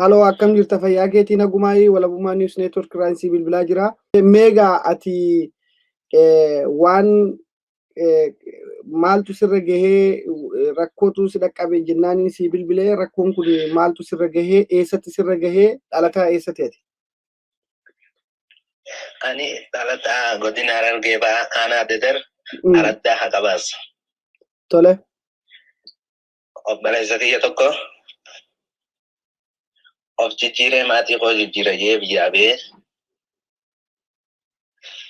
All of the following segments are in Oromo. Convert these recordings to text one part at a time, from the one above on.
Halo akkam jirta fayyaa keetiin hagumaayii Walabummaa News Network Raansi bilbilaa jira. Meegaa ati waan maaltu sirra gahee rakkootu si dhaqqabe jennaaniin si bilbilee rakkoon kun maaltu sirra gahee eessatti sirra gahee dhalataa eessatti ati? Ani dhalataa godina Harargee ba'aa aanaa Dedar araddaa Haqabaas. Tole. Obboleessa kiyya tokko of jijjiiree maatii koo jijjiiree biyyaa ba'ee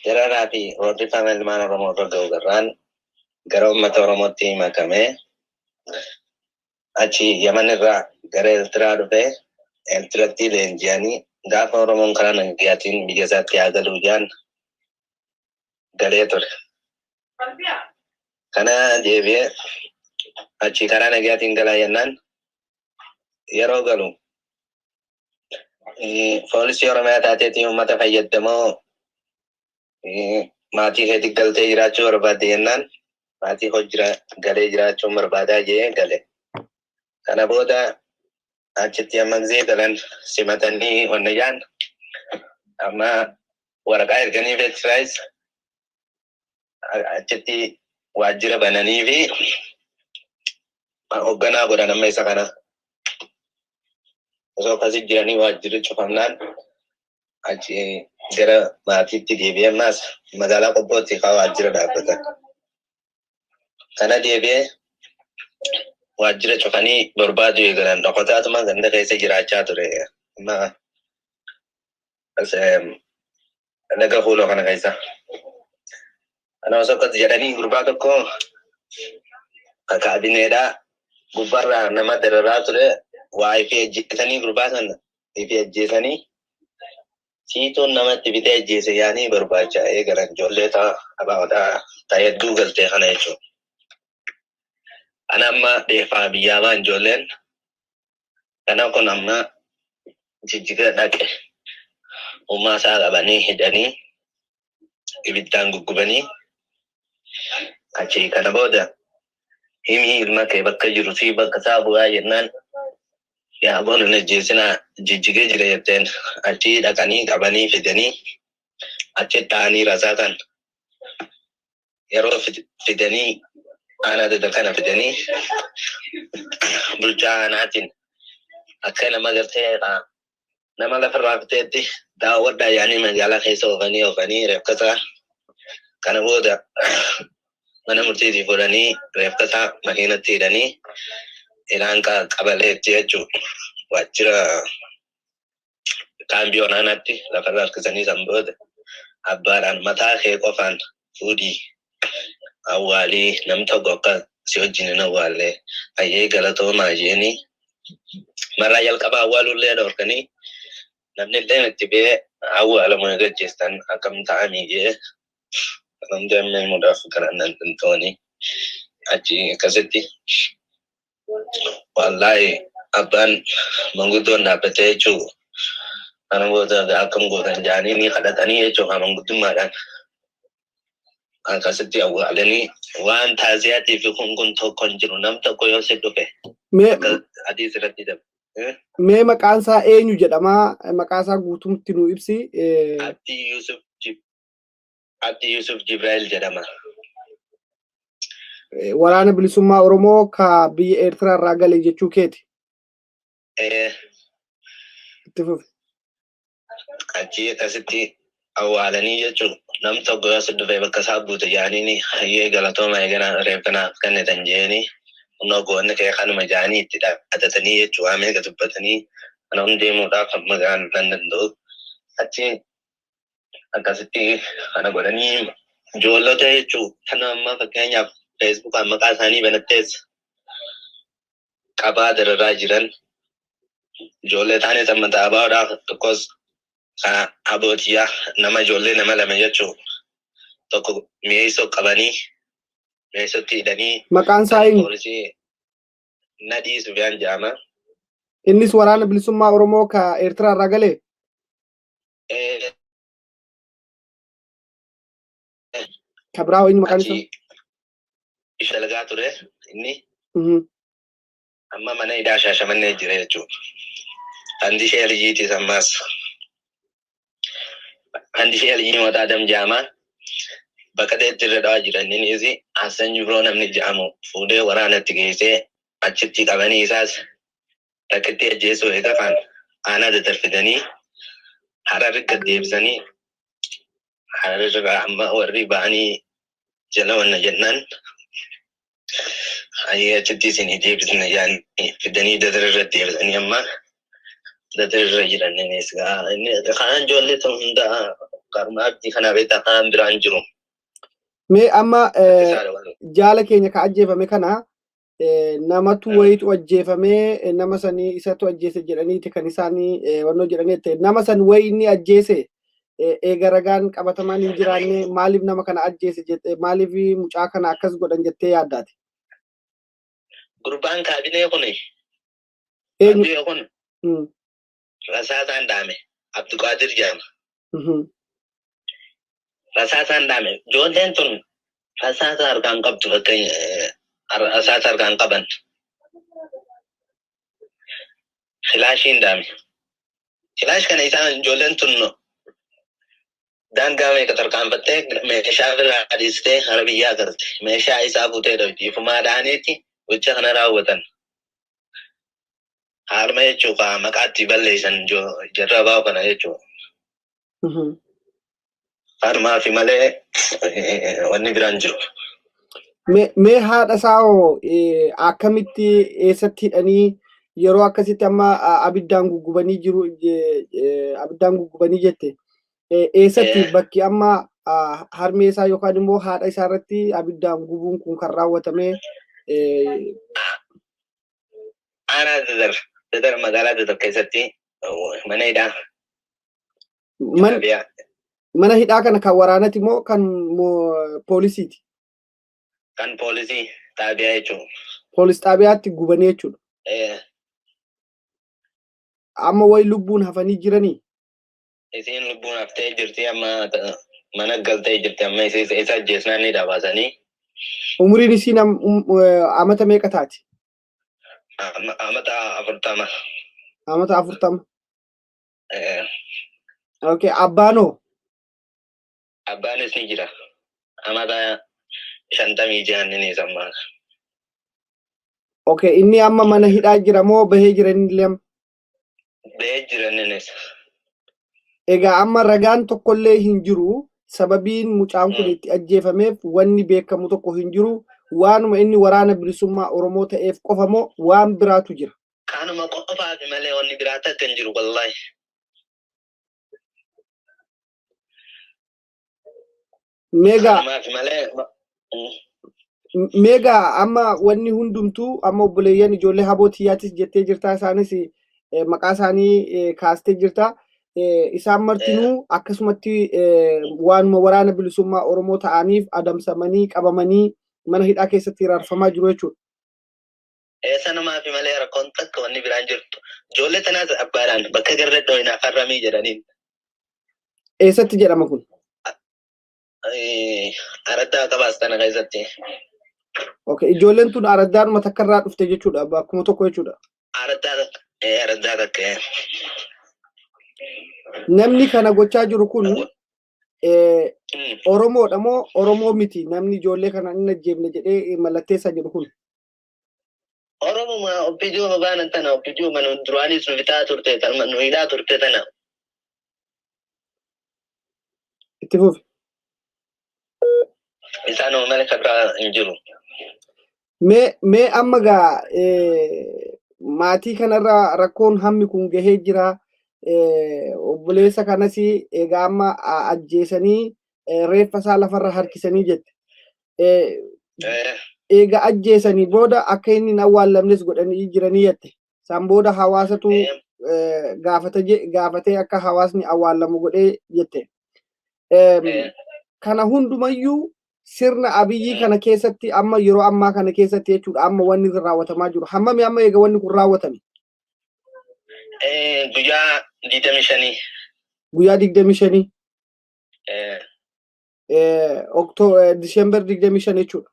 dararaa fi roorrifama ilmaan Oromoo irra ga'u garraan gara uummata Oromootti makamee achi Yaman irraa gara Eritiraa dhufee Eritiratti leenji'anii gaafa Oromoon karaa nagayaatiin biyya isaatti haa galuu jaan galee ture. Kana deebi'ee achi karaa nagayaatiin galaa jennaan yeroo galu poolisii Oromiyaa taateetiin uummata fayyadamoo maatii keetti galtee jiraachuu barbaadde jennaan maatii hojjira galee jiraachuun barbaadaa jee gale. Kana booda achitti amma gisee galan simatanii onnayaan amma waraqaa erganii feetiraayis achitti waajjira bananii fi hoogganaa godhan amma isa kana. Osoo akkasii jiranii waajjirri cufamnaan achi gara maatiitti deebi'ee ammaas magaalaa Qobbootti kaa waajjira dhaabbatan. Kana deebi'ee waajjira cufanii barbaadu eegalan dhokotaatuma ganda keessa jiraachaa ture. Amma laga fuuloo kana keessa. Ana osoo akkas jedhanii gurbaa tokko kaabineedhaa gubbaarraa nama dararaa ture. Waa ifi ajjeesanii gurbaa sana ifi ajjeesanii siitoon namatti bitee ajjeese yaanii barbaacha eegalan ijoollee ta'a hedduu galtee kana jechuudha. Ana amma dheefaa biyyaa ba'an ijoolleen kana kun amma jijjiga dhaqe uumaa isaa qabanii hidhanii ibiddaan guggubanii achi kana booda himii ilma kee bakka jiru fi bakka isaa bu'aa jennaan yaa boonu najjeesina jijjigee jira jetteen achi dhaqanii qabanii fidanii achi ta'anii rasaatan yeroo fidanii aanaa Dedar kana fidanii bulchaa aanaatiin akka nama gartee nama lafarraa fiteetti daawwadhaa yaanii magaalaa keessa oofanii reefkasaa kana booda mana murtiitii fudhanii reefkasaa makiinatti hidhanii ilaan qabaleetti jechuudha. Waajjira kaambiyoon aanaatti lafarra harkisanii san booda abbaadhaan mataa kee qofaan fuudhii awwaalii nam tokko akka si wajjin hin awwaallee ayyee galatoomaa jeenii marraa jalqaba awwaalullee dhorkanii namni illee itti bee awwaalamu gaggeessan akkam ta'anii jee namni amma himuudhaaf kadhannaan tintooni achi akkasitti wallahi abbaan manguddoon dhaabbatee jechuudha. Kana booda akkam gootan jaanii ni kadhatanii jechuudha manguddummaadhaan. Akkasitti awwaalanii waan taasisaatiif kun tokko hin jiru nam tokko yoo si dhufe adii sirratti dabe. Mee maqaan isaa eenyu jedhama? Maqaa isaa guutumatti nu ibsi. Abdii Yusuf Jibroo jedhama. Waraana bilisummaa Oromoo ka biyya Eritiraa irraa galee jechuu keeti. Itti fufi. Achi akkasitti awwaalanii jechuun nam tokko yoo si dhufe bakka isaa buute jaaniini hayyee galatooma eegana reefkanaaf kennitan jeeni humna goonni kee kanuma jaanii itti dhaadhatanii jechuudha waa meeqa dubbatanii kana hundeemuudhaaf magaalaan nan danda'u. Achi akkasitti kana godhanii ijoollota jechuudha kana amma fakkeenyaaf Facebook maqaa isaanii banattees qabaa dararaa jiran ijoollee taanee sammataa baadhaaf tokkos abootiyaa nama ijoollee nama lama jechuudha tokko mi'eessoo qabanii mi'eessootti hidhanii maqaan isaa eenyu? Nadii Sufyaan jedhama. Innis waraana bilisummaa Oromoo ka Eritiraa irraa galee? Ka biraa eenyu maqaan isaa? Ishalagaa ture inni amma mana hidhaa Shaashamannee jira jechuudha. Andi ishee lijiiti sammaas. Andi ishee lijii mataa dam jaamaa. Bakka ta'etti irra dhawaa jiraniinis Hassan Jibroo namni jedhamu fuudhee waraanatti geessee achitti qabanii isaas rakkitti ajjeesuu eegafan aanaa dadarfidanii Hararri gad deebisanii Hararri amma warri ba'anii jala wanna jennaan achitti isinii deebisna jedhanii fidanii dadararra deebisanii amma dadararra jiraniinis kaan ijoollee ta'uu hundaa karmaa abdii kana beektaa kaan biraan jiru. Mee amma jaala keenya ka ajjeefame kana namatu wayitu ajjeefame nama sanii isatu ajjeese jedhaniiti kan isaanii wannoo jedhaniitti nama san wayi inni ajjeese eegaragaan qabatamaan hin jiraanne maaliif nama kana ajjeese jette maaliif mucaa kana akkas godhan jettee yaaddaati. Gurbaan kaabinee kuni abdii kun Rasaataan Daame Abduqaadir jedhama. Rasaataan Daame ijoolleen tun rasaasa harkaan qabdu rasaasa harkaan qaban. Filaashiin Daame. Filaash kana isaan ijoolleen tun daangaa meeqa tarkaanfattee meeshaa biraa dhiistee hara biyyaa garte. Meeshaa isaa fuutee dhabdiifumaa dhaaniitti gocha kana raawwatan. Harma jechuudha maqaatti balleessan jarrabaa kana jechuudha. Harmaa fi malee wanni biraan jiru. Mee haadha saawoo akkamitti eessatti hidhanii yeroo akkasitti amma abiddaan guggubanii jiru abiddaan guggubanii jette eessatti bakki amma harmee isaa yookaan immoo haadha isaa irratti abiddaan gubuun kun kan raawwatame. Aanaa dadar magaalaa dadar keessatti mana hidhaa. Mana hidhaa kana kan waraanati moo kan poolisiiti? Kan poolisii xaabiyaa jechuudha. Poolis xaabiyaatti gubanii jechuudha. Amma wayi lubbuun hafanii jiranii? Isiin lubbuun haftee jirti amma mana galtee jirti amma isa ajjeesnaan ni dhaabasanii. Umuriin isiin amata meeqa taati? Amata 40. Amata 40. Okay, abbaanoo? Abbaanis ni jira. Amata 56 ni sammaa. Okay, inni amma mana hidhaa jira moo bahee jira inni illee? Bahee jira innis. Egaa amma ragaan tokkollee hin jiru. Sababiin mucaan kun itti ajjeefameef wanni beekamu tokko hin jiru. Waanuma inni waraana bilisummaa Oromoo ta'eef qofa moo waan biraatu jira? Kaanuma qofaa fi malee wanni biraatu akka hin jiru wallahi. Meegaa amma wanni hundumtuu amma obboleeyyan ijoollee habootiyyaattis jettee jirtaa isaanis maqaa isaanii kaastee jirtaa. Isaan martinuu akkasumatti waanuma waraana bilisummaa Oromoo ta'aniif adamsamanii qabamanii mana hidhaa keessatti raarfamaa jiru jechuudha. Sanumaa fi malee rakkoon takka wanni biraan jirtu. Ijoollee tanaas abbaadhaan bakka garreeddoo hin afarramii jedhaniin. Eessatti jedhama kun? Araddaa qabaas tana keessatti. Okay, ijoolleen tun araddaadhuma takka irraa dhufte jechuudha bakkuma tokko jechuudha. Araddaa takka. Namni kana gochaa jiru kun Oromoodha moo Oromoo miti namni ijoollee kana hin ajjeefne jedhee mallatteessaa jiru kun? Oromoo obbijuu hogaanan tana obbijuu mana duraanis nu bitaa turte tana nu hidhaa turte tana. Itti fufi. Isaan mana kabraa hin jiru. Mee amma gaa maatii kanarra rakkoon hammi kun gahee jira. Obboleessa kanas egaa amma ajjeesanii reeffa isaa lafarra harkisanii jette. Egaa ajjeesanii booda akka inni hin awwaallamnes godhanii jiranii jette. Isaan booda hawaasatu gaafatee akka hawaasni awwaallamu godhee jette. Kana hundumayyuu sirna Abiyyii kana keessatti amma yeroo ammaa kana keessatti jechuudha amma wanni raawwatamaa jiru. Hammami amma egaa wanni kun raawwatame? Guyyaa 25. Guyyaa 25. Diseembar 25 jechuudha.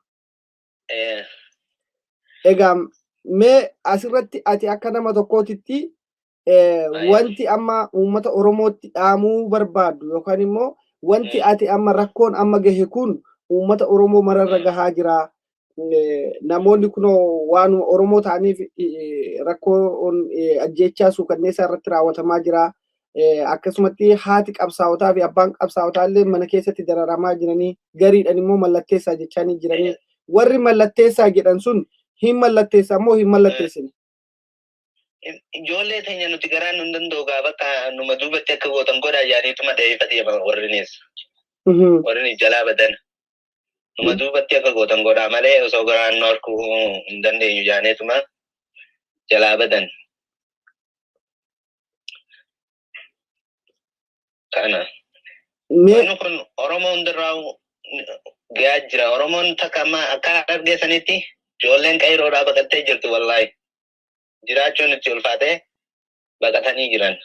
Egaa mee asirratti ati akka nama tokkootitti wanti amma uummata Oromootti dhaamuu barbaadu yookaan immoo wanti ati amma rakkoon amma gahe kun uummata Oromoo mararra gahaa jira. Namoonni kunoo waan Oromoo ta'aniif rakkoon ajjeechaa suukanneessaa irratti raawwatamaa jira. Akkasumatti haati qabsaa'otaa fi abbaan qabsaa'otaa illee mana keessatti dararamaa jiranii gariidhaan immoo mallatteessaa jechaanii jiranii. Warri mallatteessaa jedhan sun hin mallatteessaa moo hin mallatteessine? Ijoollee teenya nuti garaan nu danda'u bakka numa duubatti akka gootan godhaa jaaniituma dheeffate warrinis. Warri jalaa badan. Numa duubatti akka gootan godhaa malee osoo garaan nu harkuu hin dandeenyu jaaneetuma jalaa badan. Kana. Wanni kun Oromoo hundarraa gahaa jira. Oromoon takka amma akka argeessanitti ijoolleen qeeroodhaa baqattee jirtu wallaahi. Jiraachuun itti ulfaatee baqatanii jiran.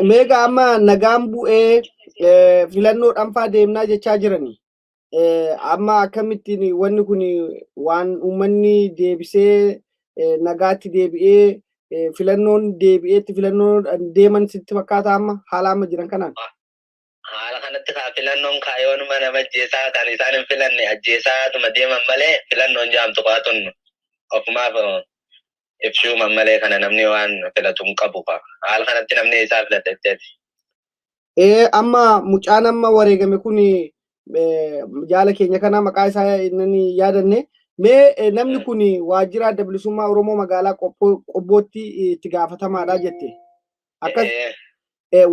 Meeqa amma nagaan bu'ee filannoo dhanfaa deemnaa jechaa jiranii. Amma akkamittiin wanni kun waan uummanni deebisee nagaatti deebi'ee filannoon deebi'eetti filannoo deeman sitti fakkaata amma haala amma jiran kanaan. Haala kanatti filannoon kaayoonuma nama ajjeesaa kan isaan hin filanne ajjeesaatuma deeman malee filannoon jaamtu qaatun ofumaaf ibsuuman malee kana namni waan filatu hin qabu. Haala kanatti namni isaa filatetti. Amma mucaan amma wareegame kun jaala keenya kana maqaa isaa inni yaadanne. Mee namni kun waajjira adda bilisummaa Oromoo magaalaa Qobbootti itti gaafatamaadha jette. Akkas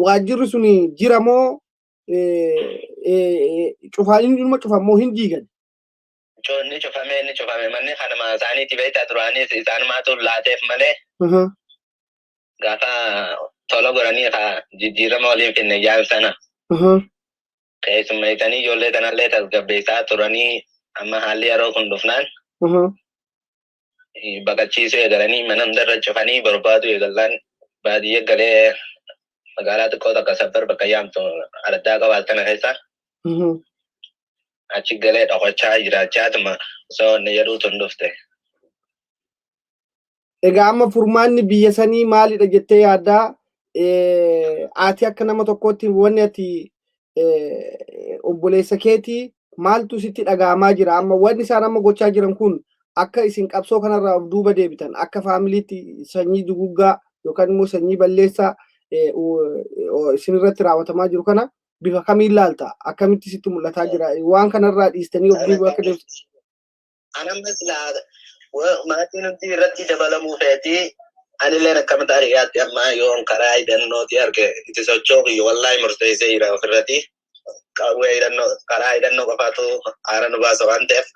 waajjirri sun jira moo inni cufamoo hin diigan? Inni cufame manni kanuma isaaniitti beektaa turaanis isaan maatu laateef malee gaafa tola godhanii jijjiirama waliin finne ijaan sana. Keessummeessanii ijoollee kanallee tasgabbeessaa turanii amma haalli yeroo kun dhufnaan baqachiisuu eegalanii mana hundarra cufanii barbaadu eegallaan baadiyyee galee magaalaa xiqqoo takka sabbar bakka yaamtu addaa qabaatan keessa achi galee dhokochaa jiraachaatuma osoo inni jedhuutu hin dhufte. Egaa amma furmaanni biyya sanii maalidha jettee yaaddaa? Ati akka nama tokkootti wanni ati obboleessa keetii maaltu sitti dhaga'amaa jira? Amma wanni isaan amma gochaa jiran kun akka isin qabsoo kanarraa of duuba deebitan akka faamiliitti sanyii duguggaa yookaan immoo sanyii balleessaa isin irratti raawwatamaa jiru kana bifa kamiin ilaalta? Akkamitti sitti mul'ataa jira? Waan kanarraa dhiistanii of duuba akka deebitan. Anammas maatiin nuti irratti dabalamuu feetii anilleen akkamitti ari'aatti amma yoon karaa hidhannooti arge itti sochooqiyyo wallaahi murteessee jira ofirratti. Qawwee karaa hidhannoo qofaatu haara nu baasa waan ta'eef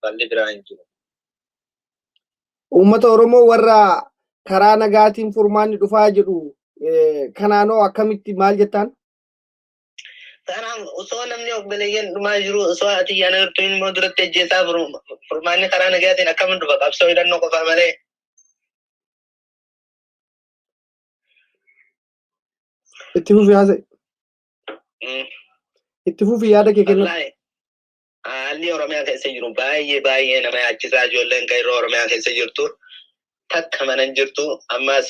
balli biraa hin jiru. Uummata Oromoo warra karaa nagaatiin furmaanni dhufaa jedhu kanaanoo akkamitti maal jettaan? Kanaan osoo namni obboleeyyan dhumaa jiru osoo ati yaana jirtu immoo duratti ajjeesaa furmaanni karaa nagaatiin akkamiin dhufa qabsoo hidhannoo qofaa malee. Itti fufi haasa'e. Itti fufi yaada kee kennu. Haalli Oromiyaa keessa jiru baay'ee nama yaachisaa ijoolleen qeerroo Oromiyaa keessa jirtu takka mana hin jirtu ammas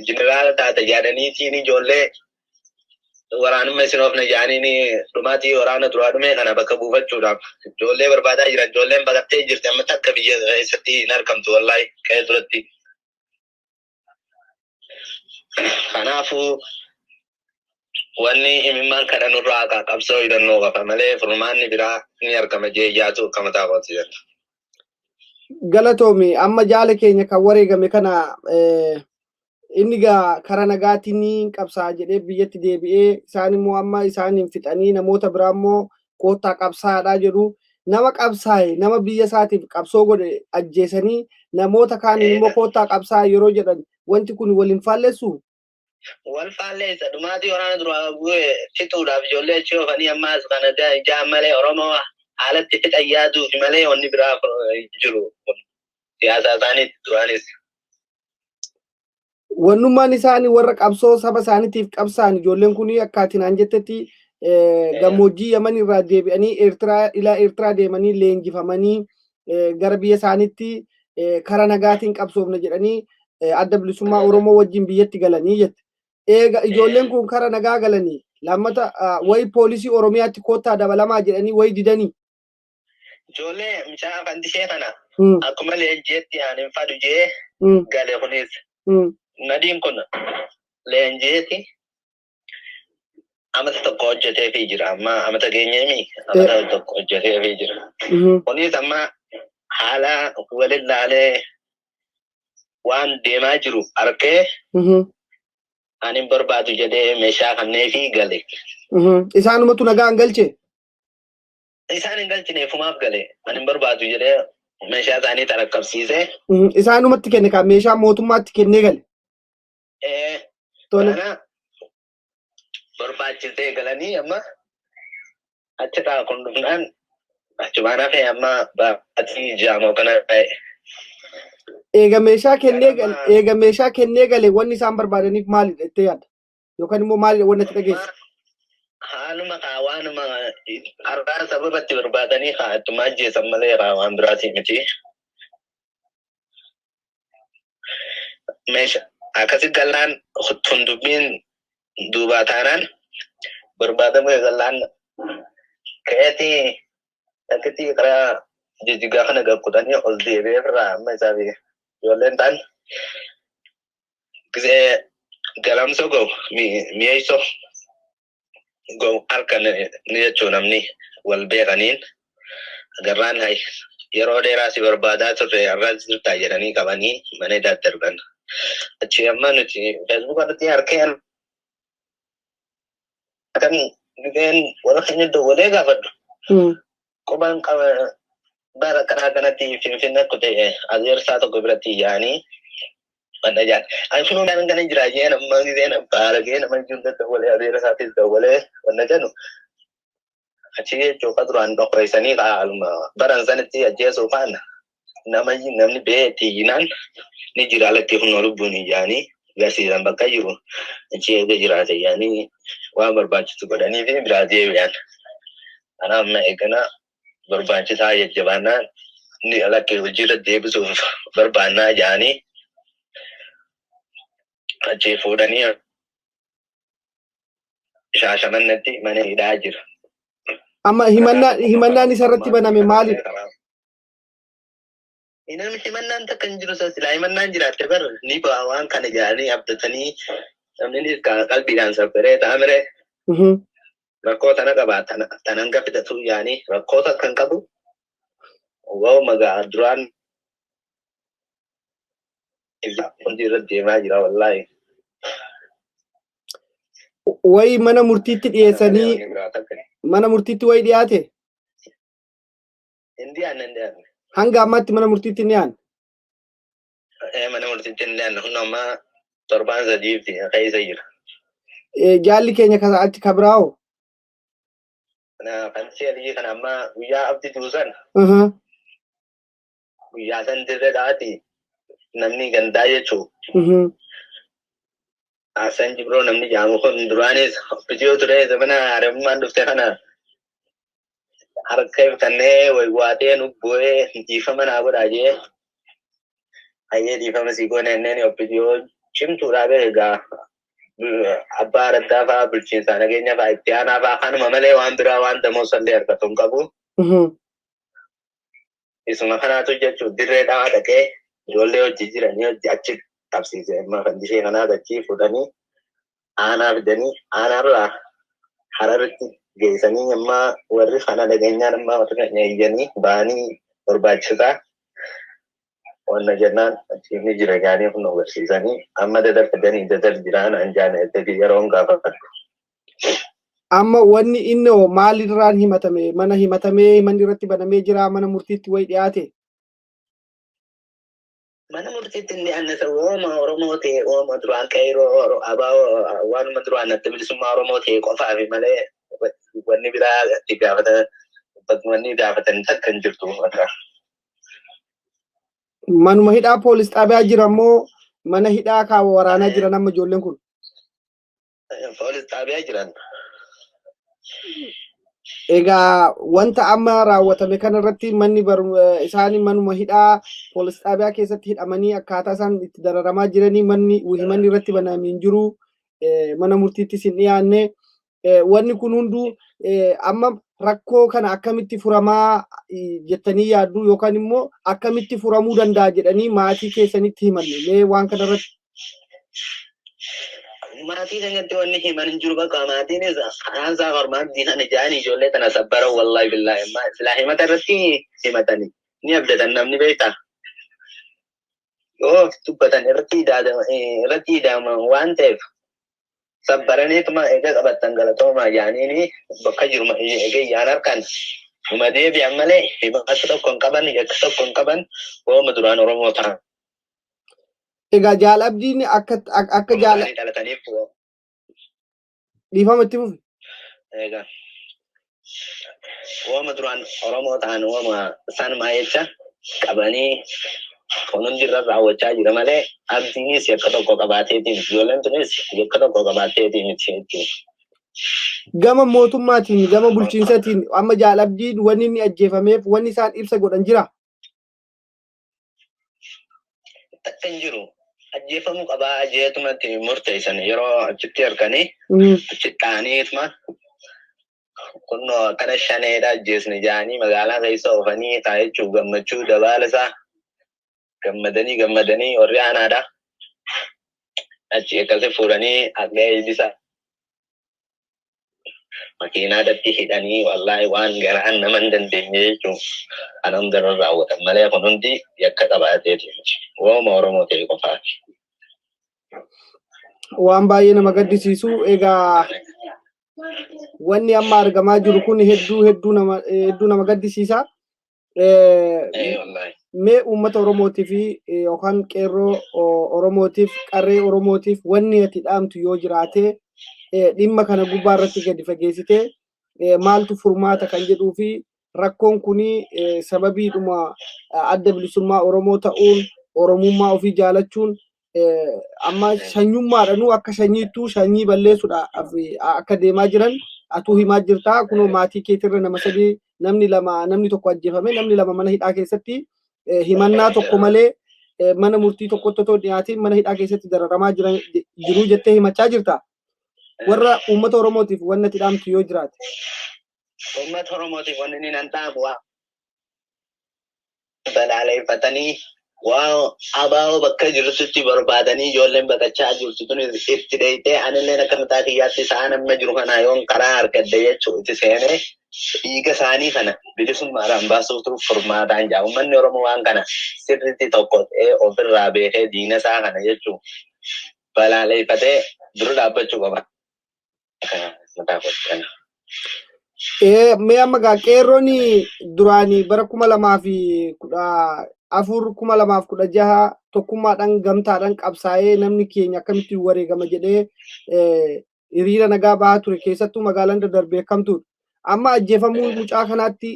jeneraala taate yaadaniitiin ijoollee waraanuma isin ofne jaaniin dhumaatii waraana duraa dhume kana bakka buufachuudhaaf ijoollee barbaadaa jiran ijoolleen baqattee jirti amma takka biyya keessatti hin argamtu wallaahi qe'ee duratti. Kanaafuu wanni imimmaan kana nurraa qabsoo hidhannoo qofa malee furmaanni biraa ni argama jeeyyaatu akkama taa'uuti jedha. Galatoomi amma jaala keenya kan wareegame kana inni gaa karaa nagaatiin qabsaa jedhee biyyatti deebi'ee isaan immoo amma isaaniin fixanii namoota biraa immoo koottaa qabsaadhaa jedhu nama qabsaa'e nama biyya isaatiif qabsoo godhe ajjeesanii namoota kaaniin immoo koottaa qabsaa yeroo jedhan wanti kun waliin faalleessu. Wal faalleessa dhumaatii waraana duraa bu'ee fixuudhaaf ijoollee achi oofanii ammaas kana ijaan malee Oromoo haalatti fixan yaaduuf malee wanni biraa jiru siyaasa isaaniitti duraanis. Wannummaan isaanii warra qabsoo saba isaaniitiif qabsaan ijoolleen kun akkaatinaan jettetti gammoojjii Yaman irraa deebi'anii ilaa Eertiraa deemanii leenjifamanii gara biyya isaaniitti karaa nagaatiin qabsoofna jedhanii adda bilisummaa Oromoo wajjin biyyatti galanii jette. Eega ijoolleen kun karaa nagaa galanii lammata wayi poolisii Oromiyaatti koottaa dabalamaa jedhanii wayi didanii. Ijoollee mucaa fandishee kana akkuma leenjeetti aanin fadu jee gale kunis. Nadiin kun leenjeetti amata tokko hojjeteefii jira. Amma amata geenyeemi amata tokko hojjeteefii jira. Kunis amma haala walin laalee waan deemaa jiru arkee anin barbaadu jedhee meeshaa kanneefii gale. Isaanumatu nagaan galche? Isaan hin galchineefumaaf gale. Anin barbaadu jedhee meeshaa isaanii tarakkabsiise. Isaanumatti kenne kan meeshaa mootummaatti kennee gale? Kana barbaachisee galanii amma achirraa kun dhufnaan achumaan hafee amma baatii jaamoo kana ta'e. Eega meeshaa kennee gale wanni isaan barbaadaniif maalidha itti yaadda? Yookaan immoo maalidha wanni itti dhageesse? Haaluma waanuma har'aan sababatti barbaadanii ittuma ajjeesan malee waan biraatii miti. Meeshaa akkasi gallaan hundubbiin duubaa taanaan barbaadamu gallaan ka'eetii akkitii karaa jijjigaa kana gakkutanii ol deebi'ee irraa amma isaa beeka. Ijoolleen ta'an gisee galamsoo ga'u mi'eessoo ga'u harka ni jechuu namni wal beekaniin agarraan yeroo dheeraa si barbaadaa turre har'as jirtaa jedhanii qabanii mana hidhaatti argan. Achi amma nuti feesbuuka irratti harkeen kan giseen wal keenya dawwalee gaafadhu. Qubaan qaba bara kanaa kanatti finfinne akka ta'e azeersaa tokko biratti yaa'anii mana jaan. Ani filoomaan kana jiraajee nama giseen baaragee nama jiruudha dawwalee azeersaatis dawwalee wanna jennu. Achi jechuun duraan dhoksanii baran sanatti ajjeesuu faana namni beetii yinaan ni jira alatti humna lubbuun yaa'anii garsiisan bakka jiru. Achi eega jiraate yaa'anii waan barbaachisu godhanii fi biraa deebi'an. Ana amma eegana barbaachisaa jajjabaannaan ni alakkee hojiirra deebisuuf barbaannaa jaanii achi fuudhanii Shaashamannatti mana hidhaa jira. Amma himannaan isarratti baname maalidha? Inaan himannaan takka hin jiru silaa himannaan jiraatte bar ni ba'a waan kana jaanii abdatanii namni qalbiidhaan sabbaree taa'amire. Rakkoo tana qabaa tanan gafitatu yaanii rakkoota kan qabu wa'u magaa duraan hundi irra deemaa jira wallaahi. Wayi mana murtiitti dhiyeessanii mana murtiitti wayi dhiyaate? Hin dhiyaanne. Hanga ammaatti mana murtiitti ni dhiyaanne? Mana murtiitti hin dhiyaanne humna ammaa 7 keessa jira. Jaalli keenya achi kabiraa'oo? Kan seerii kan amma guyyaa Abdii Duusan guyyaa san dirreedhaati namni gandaa jechuu. Asan Jibroo namni jaamu kun duraanis biyyo ture zamana arabummaan dhufte kana harka ibsannee waatee nubbu'ee dhiifama naa godhaa jee hayyee dhiifama sii goone enneen obbidiyoo cimtuudhaa beekaa abbaa raddaa fa'aa bulchiinsaa nageenya fa'aa itti aanaa fa'aa kanuma malee waan biraa waan damoosallee harkatu hin qabu. Isuma kanaatu jechuun dirree dhamaa dhaqee ijoollee hojii jiranii achi qabsiise amma fandishee kanaa achii fuudhanii aanaa fidanii aanaarraa Hararitti geessanii amma warri kana dhageenyaan amma warri keenya iyyanii ba'anii barbaachisaa wanna jennaan achiin jira jaanii kun agarsiisanii amma dadarfidanii dadar jiraan anjaana itti yeroon gaafadhu. Amma wanni inni maalirraan himatame mana himatamee manni irratti banamee jira mana murtiitti wayi dhiyaate? Mana murtiitti inni annisa Oromoo ta'e duraan qeeroo waanuma duraan adda bilisummaa Oromoo ta'e qofaafi malee wanni biraa itti gaafatan takka hin jirtu. Manuma hidhaa poolis xaabiyaa jira moo mana hidhaa kaawwa waraanaa jira nama ijoolleen kun? Poolis xaabiyaa jiran. Egaa wanta amma raawwatame kanarratti manni isaanii manuma hidhaa poolis xaabiyaa keessatti hidhamanii akkaataa isaan itti dararamaa jiranii manni irratti banamee hin jiru. Mana murtiittis hin dhiyaanne. Wanni kun hunduu amma rakkoo kana akkamitti furamaa jettanii yaaddu yookaan immoo akkamitti furamuu danda'a jedhanii maatii keessanitti himanne mee waan kanarratti. Maatii keenyatti wanni himan hin jiru bakka maatiin haasaa hormaan diinan ijaanii ijoollee tana sabbara wallahi billahi silaa himata irratti himatanii ni abdatan namni beektaa. Yoo dubbatan irratti hidhama waan ta'eef sabbaraniituma eega qabattan galatooma yaaniini bakka jiruma eega yaan harkaan hima deebi'an malee himata tokko hin qaban yakka tokko hin qaban wooma duraan Oromoo ta'an. Egaa Jaal Abdiin akka dhalataniif dhiifama itti fufi. Egaa wooma duraan Oromoo ta'an wooma sanuma jecha qabanii kunuun dirra raawwachaa jira malee abdiinis yakka tokko qabaateetiin ijoolleen tunis yakka tokko qabaateetiin jechuudha. Gama mootummaatiin gama bulchiinsatiin amma Jaal Abdiin wanni inni ajjeefameef wanni isaan ibsa godhan jira. Takka hin jiru. Ajjeefamuu qabaa ajjeetumatti murteessan yeroo achitti arganii achitti ta'aniituma kunnoo kana shaneedha ajjeesni jaanii magaalaa keessa oofanii taa'echuuf gammachuu dabaalasaa gammadanii warri aanaadha achi akkasi fuudhanii akka eebbisa makiinaa datti hidhanii wallahi waan garaan nama hin dandeenye jechuun kan hundarra raawwatan malee kun hundi yakka qabaateeti wooma Oromoo ta'e qofaati. Waan baay'ee nama gaddisiisu egaa wanni amma argamaa jiru kun hedduu nama gaddisiisa. Mee uummata Oromootiif yookaan qeerroo Oromootiif qarree Oromootiif wanni ati dhaamtu yoo jiraate dhimma kana gubbaa irratti gadi fageessite maaltu furmaata kan jedhuu fi rakkoon kuni sababiidhuma adda bilisummaa Oromoo ta'uun Oromummaa ofii jaalachuun amma sanyummaadhaanuu akka sanyiittuu sanyii balleessuudhaaf akka deemaa jiran atuu himaa jirta. Kunoo maatii keetirra nama sadii namni tokko ajjeefame namni lama mana hidhaa keessatti himannaa tokko malee mana murtii tokkotti otoo dhiyaatiin mana hidhaa keessatti dararamaa jiru jettee himachaa jirta. Warra uummata Oromootiif wanni ati dhaamtu yoo jiraate. Uummata Oromootiif wanni inni nan dhaamu balaaleffatanii waa abaa'oo bakka jirtutti barbaadanii ijoolleen baqachaa jirtu tun itti dheeyitee anilleen akka mataa kiyyaatti isaan amma jiru kana yoon karaa argadde jechuu itti seenee dhiiga isaanii kana bilisummaadhaan baasuutu furmaataan jaa. Uummanni Oromoo waan kana sirriitti tokko ta'ee ofirraa beekee diina isaa kana jechuu balaaleffatee dura dhaabbachuu qaba. Mee amma qeerroon duraanii bara 2014 2016 tokkummaadhaan gamtaadhaan qabsaa'ee namni keenya akkamitti wareegama jedhee hiriira nagaa bahaa ture keessattuu magaalaan Dadar beekamtuudha. Amma ajjeefamuu mucaa kanaatti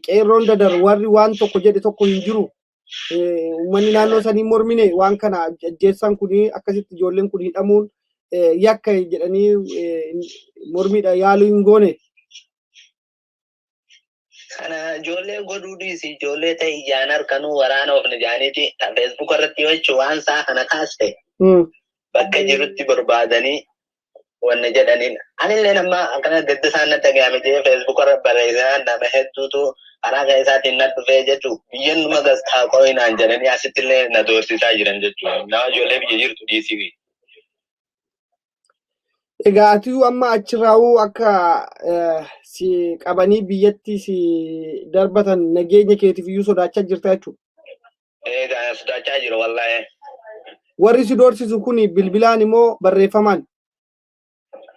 qeerroon Dadar warri waan tokko jedhe tokko hin jiru. Uummanni naannoo sanii mormine waan kana ajjeessan kuni akkasitti ijoolleen kun hidhamuun yakka jedhanii mormiidha yaaluu hin goone. Kana ijoollee godhuu dhiisi ijoollee ta'e ijaan harkanuu waraana ofna jaaniiti Facebook irratti jechuun waan isaa kana kaaste bakka jirutti barbaadanii wanna jedhaniin anillee nama akkana gadda isaan na dhagahame jee Facebook irra barreessan nama hedduutu karaa keessaatiin na dhufee jechuun biyyan numa gastaa qo'inaan jedhanii asitti illee na doorsisaa jiran jechuudha. Nama ijoollee biyya jirtu dhiisii. Egaa ati amma achirraa'uu akka si qabanii biyyatti si darbatan nageenya keetiif iyyuu sodaachaa jirta jechuudha. Egaa sodaachaa jira wallahi. Warri si doorsisu kun bilbilaan immoo barreeffamaan.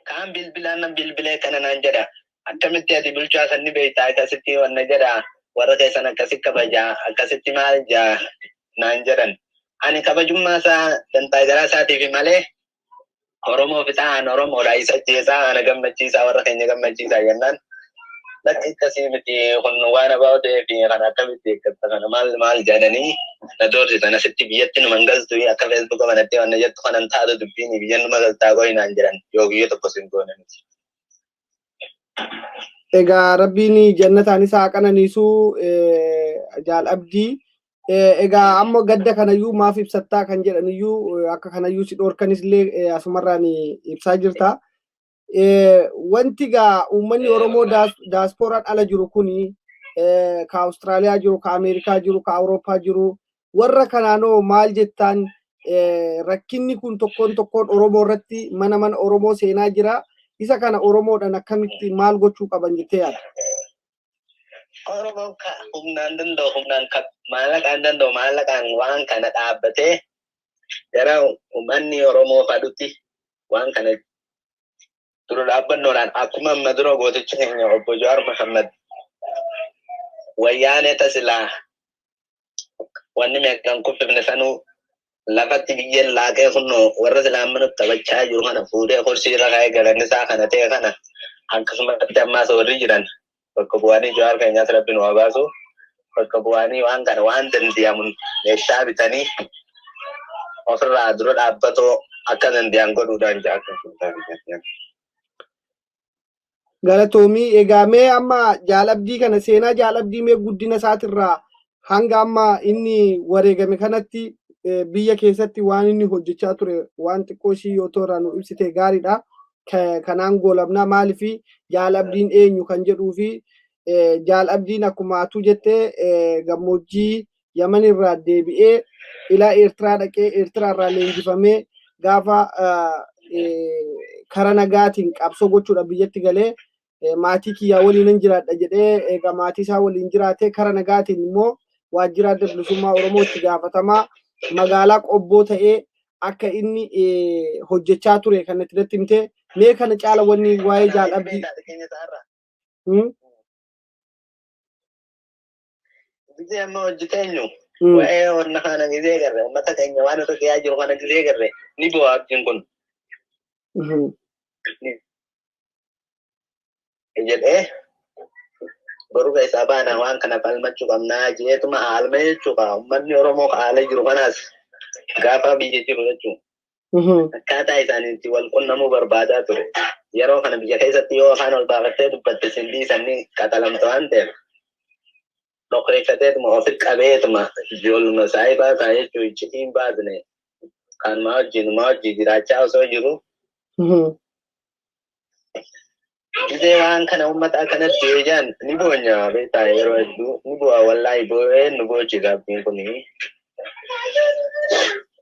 Kaan bilbilaan nan bilbilee kana naan jedha. Akkamitti ati bulchaa sanni beektaa akkasitti wanna jedha warra keessan akkasitti kabajaa akkasitti maal jaa naan jedhan. Ani kabajummaa isaa dantaa garaa isaatiif malee Oromoo fitaan Oromoodha isa ajjeesaa ana gammachiisaa warra keenya gammachiisaa jennaan bakki akkasii miti kun waan aba'oo ta'eef kan akkamitti eeggata kana maal jedhanii na doorsisan asitti biyyatti nu mangaltu akka Facebook kanatti wanna jettu kanan taatu dubbiin biyyan nu magaltaa qo'inaan jedhan yoo biyya tokko sin goone miti. Egaa Rabbiin jannataan isaa qananiisuu Jaal Abdii. Egaa amma gadda kanayyuu maaf ibsattaa kan jedhaniyyuu akka kanayyuu si dhorkanis illee asumarraan ibsaa jirta. Wanti gaa uummanni Oromoo daasporaan ala jiru kuni ka Awustiraaliyaa jiru, ka Ameerikaa jiru, ka Awurooppaa jiru warra kanaanoo maal jettaan rakkinni kun tokkoon Oromoo irratti mana Oromoo seenaa jira. Isa kana Oromoodhaan akkamitti maal gochuu qaban jettee yaadda? Oromoon humnaan danda'u humnaan maallaqaan danda'u maallaqaan waan kana dhaabbatee gara uummanni Oromoo fadhutti waan kana dura dhaabbannoodhaan akkuma amma dura gootichi keenya obbo Jawaar Mohaammed wayyaanee tasilaa wanni meeqaan kuffifne sanuu lafatti biyyeen laaqee kunnoo warra islaammanuu taphachaa jiru kana fuudhee kursiirra kaa'ee galannisaa kana ta'e kana akkasumatti ammaas warri jiran bakka bu'anii Jawaar keenyaas Rabbiin waa baasu bakka bu'anii waan kana waan dandeemuun meeshaa bitanii ofirraa dura dhaabbatoo akka dandeeyan godhuudhaan jaakka. Galatoomii egaa mee amma Jaal Abdii kana seenaa Jaal Abdii mee guddina isaatirraa hanga amma inni wareegame kanatti biyya keessatti waan inni hojjechaa ture waan xiqqoo ishii yoo tooraan nu ibsite gaariidha. Kanaan goolabnaa maaliif Jaal Abdiin eenyu kan jedhuu fi Jaal Abdiin akkuma atuu jettee gammoojjii Yaman irraa deebi'ee ilaa Eertiraa dhaqee Eertiraa irraa leenjifamee gaafa kara nagaatiin qabsoo gochuudha biyyatti galee maatii kiyyaa waliin jiraadha jedhee egaa maatii isaa waliin jiraatee kara nagaatiin immoo waajjira bilisummaa Oromoo itti gaafatamaa magaalaa Qobboo ta'ee akka inni hojjechaa ture kan itti himte mee kana caala wanni waa'ee Jaal Abdii Gizee amma hojjeteenyu waa'ee wanna kana gizee garre uummata keenya waan irra gahaa jiru kana gizee garre ni bu'aa abdiin kun jedhee boruga isaa baana waan kana falmachuu qabnaa jeetuma haalma jechuudha uummanni Oromoo haala jiru kanaas gaafa biyya jiru jechuudha akkaataa isaaniitti wal qunnamuu barbaadaa ture yeroo kana biyya keessatti yoo afaan ol baafattee dubbatte sindii sanni qaxalamta waan ta'eef dhokreeffateetuma ofi qabeetuma ijoolluma saayibaa isaa jechuun iccitiin baasne kan maa wajjin jiraachaa osoo jiru Gizee waan kana uummata akkanatti ejaan ni boonya beektaa yeroo hedduu ni bu'aa wallaahi boo'ee nu boochi gaabbiin kuni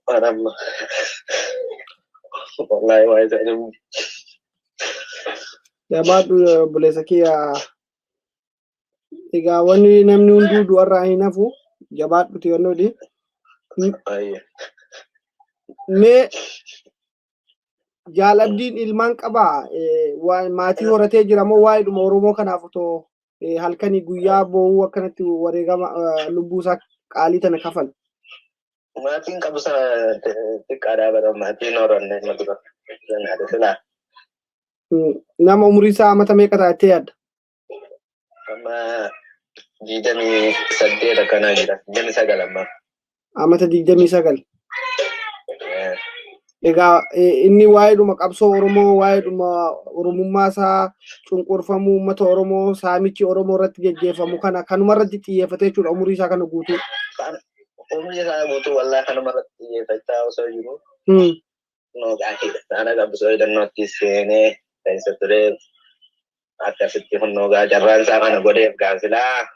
waramma wallaahi waa isa jiru. Jabaadhu buleessa kiyyaa egaa wanni namni hunduu du'arraa hin hafu jabaadhuti wannoodhi. Mee Jaal Abdiin ilmaan qabaa maatii horatee jira moo waa'eedhuma Oromoo kanaaf otoo halkanii guyyaa boo'uu akkanatti wareegama lubbuu isaa qaalii tana kafala. Maatiin qabu sana xiqqaadhaa bara maatiin horanne madura sanadha silaa. Nama umurii isaa amata meeqa taatee yaadda? Amma 28 akkanaa jira 29 amma. Amata 29. Egaa inni waa'eedhuma qabsoo Oromoo waa'eedhuma Oromummaa isaa cunqurfamuu uummata Oromoo saamichi Oromoo irratti geggeeffamu kana kanuma irratti xiyyeeffatee jechuudha umurii isaa kana guutuu. Umurii isaa guutuu wallaahi kanuma irratti xiyyeeffachaa osoo jiru. No gaafii sana qabsoo hidhannootti seenee keessa ture akkasitti hunnoogaa carraan isaa kana godheef gaafilaa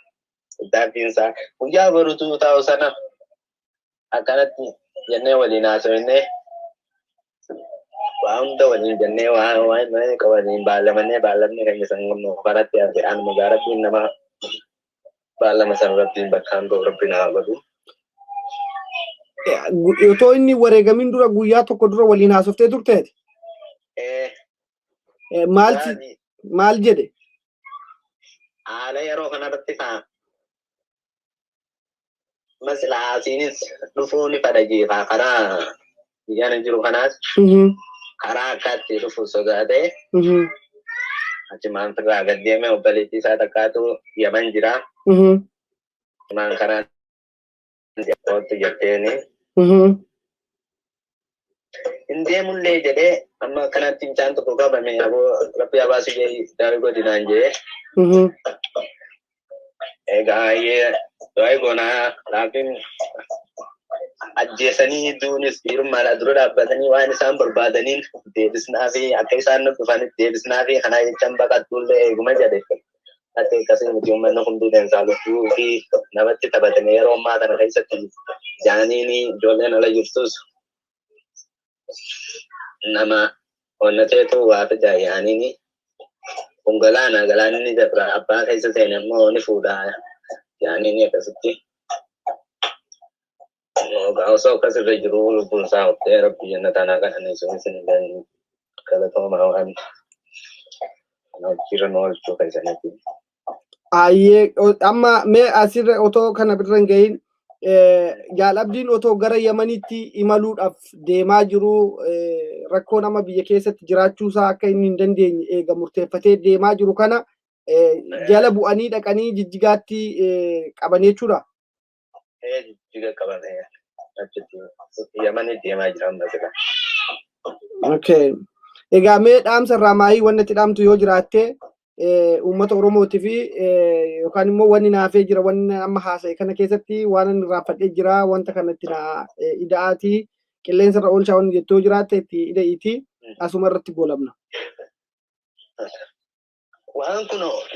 iddaaffiin isaa guyyaa boruutuu ta'u sana akkanatti jennee waliin haasofnee waan waliin jennee waan qabaniin baalamne kan isaan gomno karatti aan magaarattiin nama baalama sanarrattiin bakkaan ta'u rabbi naa godhu. Otoo inni wareegamin dura guyyaa tokko dura waliin haasoftee turteeti? Maal jedhe? Haala yeroo kanarratti kaa maslahaasiinis dhufuu ni fedha jeefaa karaa biyyaan jiru kanaas karaa akkaatti dhufu sodaatee achumaan firraa gad deemee obboleettii isaa takkaatu Yaman jira. Maan kanaan ootti jetteeni Indee mullee jedhee amma kanatti mucaan tokko qabame rabbi abaasi jee daawii godinaan jee. Egaa waa'ee goonaa laafiin ajjeesanii duunis dhiirummaadhaa dura dhaabbatanii waan isaan barbaadaniin deebisnaa fi akka isaan dhufanitti deebisnaa fi kanaa jechaan baqattuullee eeguma jedhe. Ati akkasii miti uummanni hundi deemsaaluu fi namatti taphatanii yeroo ammaa kana keessatti jaaniin ijoolleen ala jirtus nama onnateetu waa tajaajilaaniin kun galaanni dabra abbaa keessa seene ammoo ni fuudhaa jaaniin akkasitti. Osoo akkasirra jiru lubbuun isaa hoftee rabbi jannataan kadhanii sunis hin galatoomaa waan jiran oolchuu keessanitti. Ayyee amma mee asirra otoo kana birra hin gahin Jaal Abdiin otoo gara Yamanitti imaluudhaaf deemaa jiru rakkoo nama biyya keessatti jiraachuusaa akka inni hin dandeenye eega murteeffatee deemaa jiru kana jala bu'anii dhaqanii Jijjigaatti qaban jechuudha. Jijjiga qabatee achitti Yamanitti deemaa jira amma sila. Okay. Egaa mee dhaamsa irraa maayii wanti itti dhaamtu yoo jiraatte uummata Oromootii fi yookaan immoo wanni naafee jira wanni amma haasa'e kana keessatti waan inni raafadhee jira wanta kanatti na ida'aatii qilleensa irra oolchaa wanni jettoo jiraatte itti ida'iitii asuma irratti goolabna.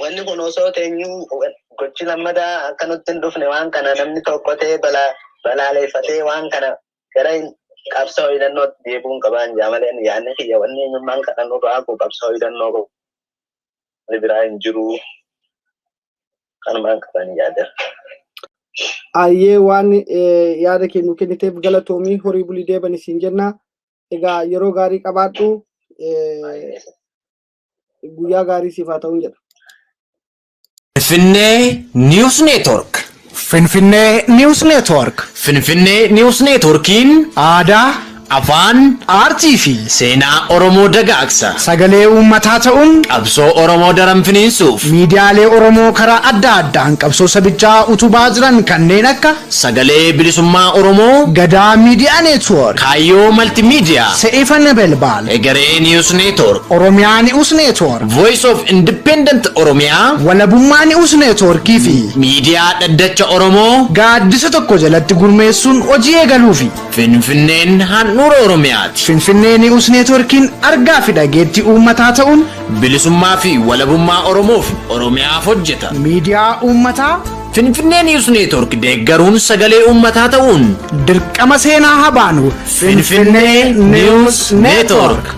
Wanni kun osoo teenyuu gochi lammadaa akkanatti hin dhufne waan kana namni tokko ta'ee balaaleeffatee waan kana gara qabsoo hidhannootti deebi'uun qabaan jaamaleen yaadni kiyya wanni eenyummaan kadhannoo ba'aa qabsoo hidhannoo biraa hin jiru kanumaan qabanii yaada. Ayyee waan yaada kennu kenniteef galatoomii horii bulii deeban isin jenna. Egaa yeroo gaarii qabaadhu guyyaa gaarii siif haa ta'uun jedha. Finfinnee News Network. Finfinnee News Network. Finfinnee News Networkiin aadaa, afaan, aartii fi seenaa Oromoo dagaagsa. sagalee uummataa ta'uun Qabsoo Oromoo daran finiinsuuf miidiyaalee Oromoo karaa adda addaan qabsoo sabichaa utubaa jiran kanneen akka sagalee bilisummaa Oromoo, Gadaa Miidiyaa Neetwoork, Kaayyoo Maltiimiidiyaa, Se'ifannaa Belbaal, Egeree News Network, Oromiyaa News Network, Voice of Independent Oromiyaa, Walabummaa News Networkii fi miidiyaa dhaddacha Oromoo gaaddisa tokko jalatti gurmeessuun hojii eegaluufi Finfinneen handhuura Oromiyaati. Finfinnee News Networkiin argaa fi dhageettii uummataa ta'uun Bilisummaa fi walabummaa Oromoof Oromiyaaf hojjeta. miidiyaa uummataa Finfinnee News Network deeggaruun sagalee uummataa ta'uun dirqama seenaa habaanu Finfinnee News Network.